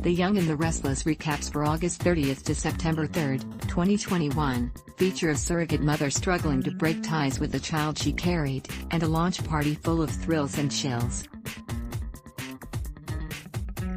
The Young and the Restless recaps for August 30th to September 3rd, 2021, feature a surrogate mother struggling to break ties with the child she carried, and a launch party full of thrills and chills.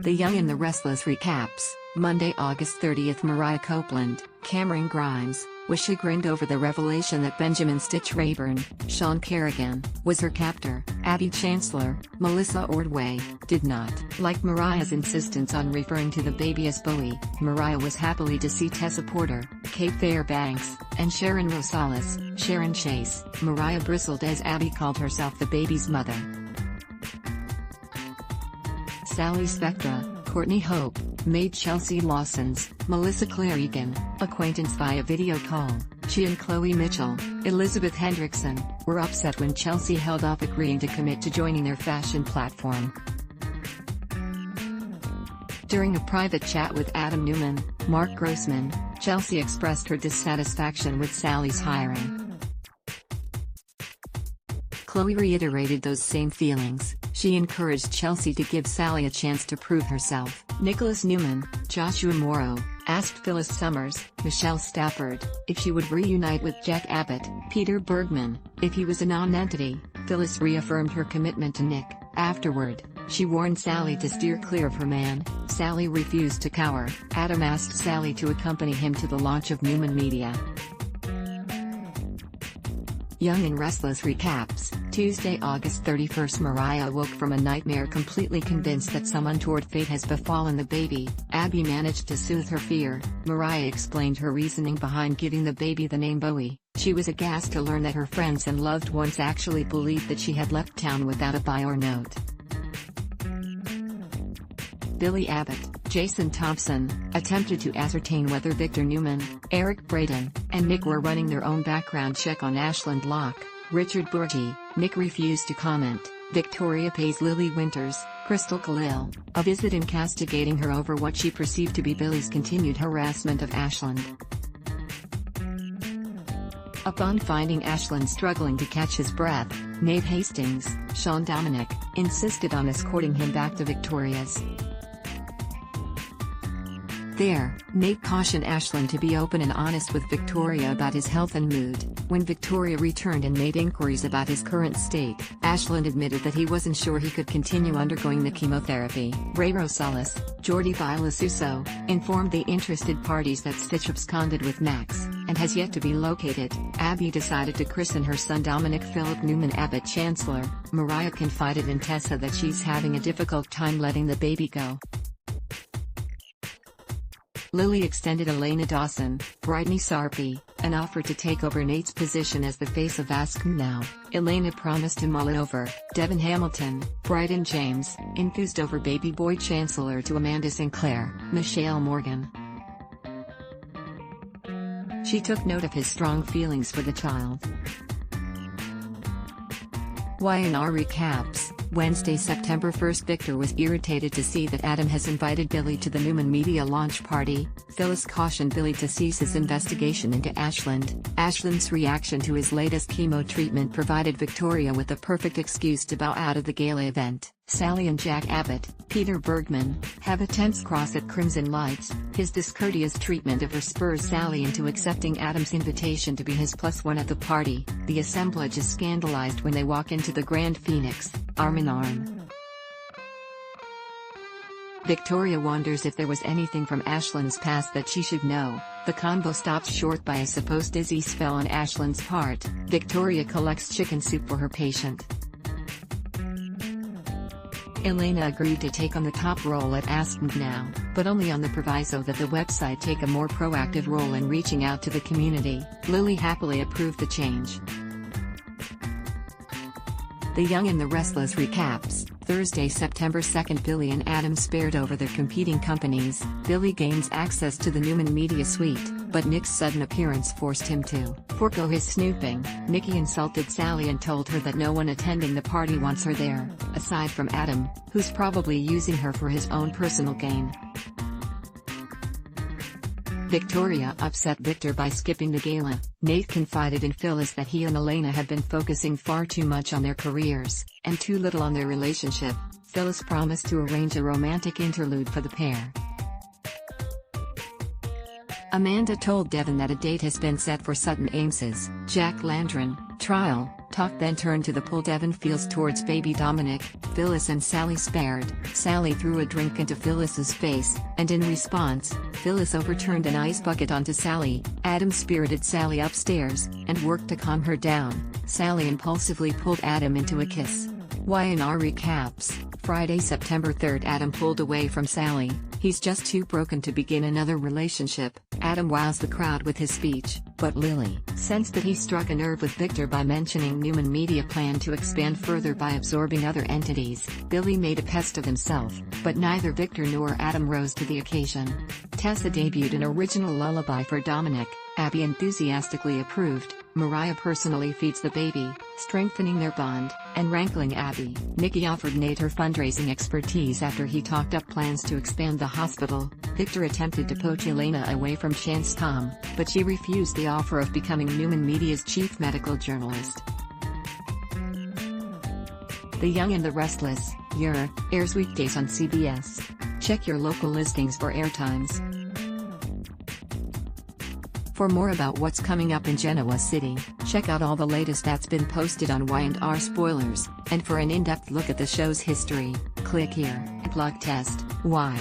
The Young and the Restless recaps, Monday, August 30th. Mariah Copeland, Cameron Grimes, was chagrined over the revelation that Benjamin Stitch Rayburn, Sean Kerrigan, was her captor. Abby Chancellor, Melissa Ordway, did not like Mariah's insistence on referring to the baby as Bowie. Mariah was happily to see Tessa Porter, Kate Fairbanks, and Sharon Rosales, Sharon Chase. Mariah bristled as Abby called herself the baby's mother. Sally Spectra, Courtney Hope, maid Chelsea Lawson's, Melissa Clarigan, acquaintance via video call. She and Chloe Mitchell, Elizabeth Hendrickson, were upset when Chelsea held off agreeing to commit to joining their fashion platform. During a private chat with Adam Newman, Mark Grossman, Chelsea expressed her dissatisfaction with Sally's hiring. Chloe reiterated those same feelings. She encouraged Chelsea to give Sally a chance to prove herself. Nicholas Newman, Joshua Morrow, asked Phyllis Summers, Michelle Stafford, if she would reunite with Jack Abbott. Peter Bergman, if he was a non-entity. Phyllis reaffirmed her commitment to Nick. Afterward, she warned Sally to steer clear of her man. Sally refused to cower. Adam asked Sally to accompany him to the launch of Newman Media. Young and Restless recaps, Tuesday, August 31st. Mariah awoke from a nightmare completely convinced that some untoward fate has befallen the baby. Abby managed to soothe her fear. Mariah explained her reasoning behind giving the baby the name Bowie. She was aghast to learn that her friends and loved ones actually believed that she had left town without a bye or note. Billy Abbott, Jason Thompson, attempted to ascertain whether Victor Newman, Eric Braden, and Nick were running their own background check on Ashland Locke. Richard Burgi, Nick refused to comment. Victoria pays Lily Winters, Crystal Khalil, a visit investigating her over what she perceived to be Billy's continued harassment of Ashland. Upon finding Ashland struggling to catch his breath, Nate Hastings, Sean Dominic, insisted on escorting him back to Victoria's. There, Nate cautioned Ashland to be open and honest with Victoria about his health and mood. When Victoria returned and made inquiries about his current state, Ashland admitted that he wasn't sure he could continue undergoing the chemotherapy. Ray Rosales, Jordi Vilasuso, informed the interested parties that Stitch absconded with Max, and has yet to be located. Abby decided to christen her son Dominic Philip Newman Abbott Chancellor. Mariah confided in Tessa that she's having a difficult time letting the baby go. Lily extended Elena Dawson, Brittany Sarpy, an offer to take over Nate's position as the face of Ask Me Now. Elena promised to mull it over. Devin Hamilton, Bryden James, enthused over baby boy Chancellor to Amanda Sinclair, Michelle Morgan. She took note of his strong feelings for the child. Y&R recaps, Wednesday, September 1st. Victor was irritated to see that Adam has invited Billy to the Newman Media launch party. Phyllis cautioned Billy to cease his investigation into Ashland. Ashland's reaction to his latest chemo treatment provided Victoria with the perfect excuse to bow out of the gala event. Sally and Jack Abbott, Peter Bergman, have a tense cross at Crimson Lights. His discourteous treatment of her spurs Sally into accepting Adam's invitation to be his +1 at the party. The assemblage is scandalized when they walk into the Grand Phoenix, arm in arm. Victoria wonders if there was anything from Ashland's past that she should know. The convo stops short by a supposed dizzy spell on Ashland's part. Victoria collects chicken soup for her patient. Elena agreed to take on the top role at Ask Me Now, but only on the proviso that the website take a more proactive role in reaching out to the community. Lily happily approved the change. The Young and the Restless recaps, Thursday, September 2nd. Billy and Adam spared over their competing companies. Billy gains access to the Newman Media suite, but Nick's sudden appearance forced him to forego his snooping. Nikki insulted Sally and told her that no one attending the party wants her there, aside from Adam, who's probably using her for his own personal gain. Victoria upset Victor by skipping the gala. Nate confided in Phyllis that he and Elena had been focusing far too much on their careers, and too little on their relationship. Phyllis promised to arrange a romantic interlude for the pair. Amanda told Devon that a date has been set for Sutton Ames's Jack Landron trial. Talk then turned to the pool Devon feels towards baby Dominic. Phyllis and Sally spared. Sally threw a drink into Phyllis's face, and in response, Phyllis overturned an ice bucket onto Sally. Adam spirited Sally upstairs, and worked to calm her down. Sally impulsively pulled Adam into a kiss. Y&R recaps. Friday, September 3rd. Adam pulled away from Sally. He's just too broken to begin another relationship. Adam wows the crowd with his speech, but Lily sensed that he struck a nerve with Victor by mentioning Newman Media plan to expand further by absorbing other entities. Billy made a pest of himself, but neither Victor nor Adam rose to the occasion. Tessa debuted an original lullaby for Dominic. Abby enthusiastically approved. Mariah personally feeds the baby, strengthening their bond, and rankling Abby. Nikki offered Nate her fundraising expertise after he talked up plans to expand the hospital. Victor attempted to poach Elena away from Chance Tom, but she refused the offer of becoming Newman Media's chief medical journalist. The Young and the Restless, airs weekdays on CBS. Check your local listings for airtimes. For more about what's coming up in Genoa City, check out all the latest that's been posted on Y&R Spoilers, and for an in-depth look at the show's history, click here. Plug test, Y.